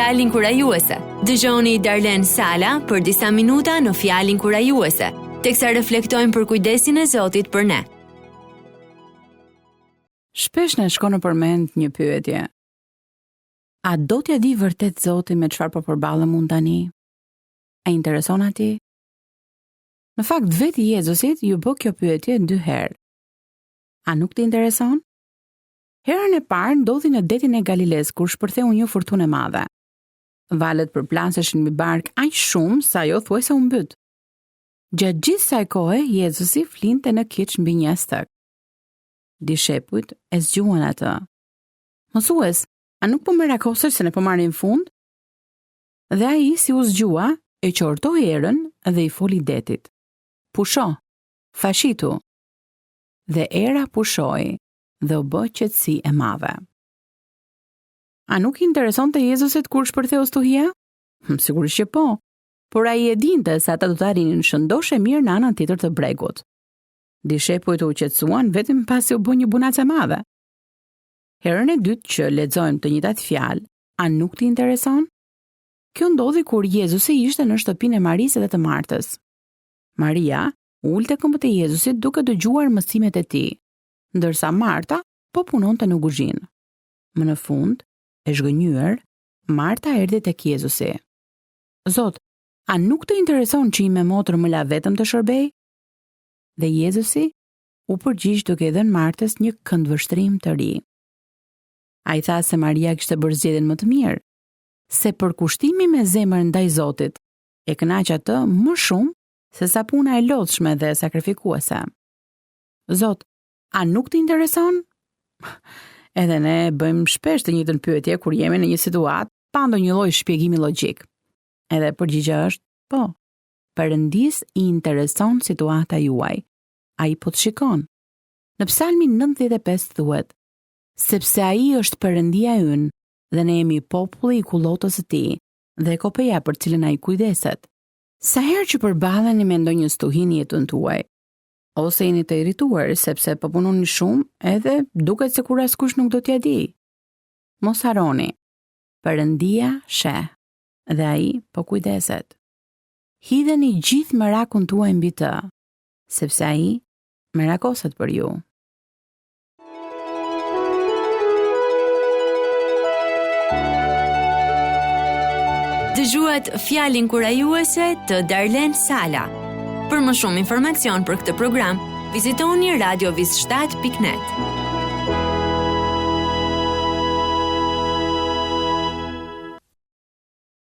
Fjalin kurajuese. Dëgjoni Darlen Sala për disa minuta në Fjalin kurajuese, teksa reflektojmë për kujdesin e Zotit për ne. Shpesh në shkon në përmend një pyetje. A do t'ja di vërtet Zoti me çfarë po përballem unë tani? A intereson ati? Në fakt, veti Jezusit ju bë kjo pyetje 2 herë. A nuk t'i intereson? Herën e parë ndodhi në detin e Galiles kur shpërtheu një furtunë e madhe. Valët përplaseshin mbi bark aq shumë sa ajo thuajse u mbyt. Gjatë gjithë kësaj kohe, Jezusi flinte në kiç mbi një stëk. Dishepujt e zgjuan atë. Mësues, a nuk po merakosesh se ne po marrim fund? Dhe ai si u zgjua, e qortoi erën dhe i foli detit. Pusho, fashitu. Dhe era pushoi dhe u bë qetësi e madhe. A nuk i interesonte Jezusit kur shpërtheu stuhia? Sigurisht që po, por ai e dinte se ata do të arrinin shëndoshë mirë në anën tjetër të bregut. Dishepujt u qetësuan vetëm pasi u bë një bunac e madhe. Herën e dytë që lexojmë të njëjtat fjalë, a nuk t'i intereson? Kjo ndodhi kur Jezusi ishte në shtëpinë e Marisë dhe të Martës. Maria ulte këmbët e Jezusit duke dëgjuar mësimet e tij, ndërsa Marta po punonte në kuzhinë. Më në fund, e zhgënjur, Marta erdhi tek Jezusi. Zot, a nuk të intereson që i me motër më la vetëm të shërbej? Dhe Jezusi u përgjigj duke dhënë Martës një këndvështrim të ri. Ai tha se Maria kishte bërë zgjedhjen më të mirë, se përkushtimi me zemër ndaj Zotit e kënaq atë më shumë se sa puna e lodhshme dhe sakrifikuese. Zot, a nuk të intereson? Edhe ne bëjmë shpesh të njëjtën pyetje kur jemi në një situatë pa ndonjë lloj shpjegimi logjik. Edhe përgjigja është po. Perëndis i intereson situata juaj. Ai po të shikon. Në Psalmin 95 thuhet: sepse ai është Perëndia ynë dhe ne jemi populli i kullotës së tij dhe kopeja për cilën ai kujdeset. Sa herë që përballeni me ndonjë stuhi në jetën tuaj, ose jeni të irrituar sepse po punoni shumë, edhe duket se kur askush nuk do t'ja di. Mos harroni. Perëndia sheh dhe ai po kujdeset. Hidheni gjithë merakun tuaj mbi të, sepse ai merakoset për ju. Dëgjuat Fjalin kurajuese të Darlen Sala. Për më shumë informacion për këtë program, vizitoni radioviz7.net.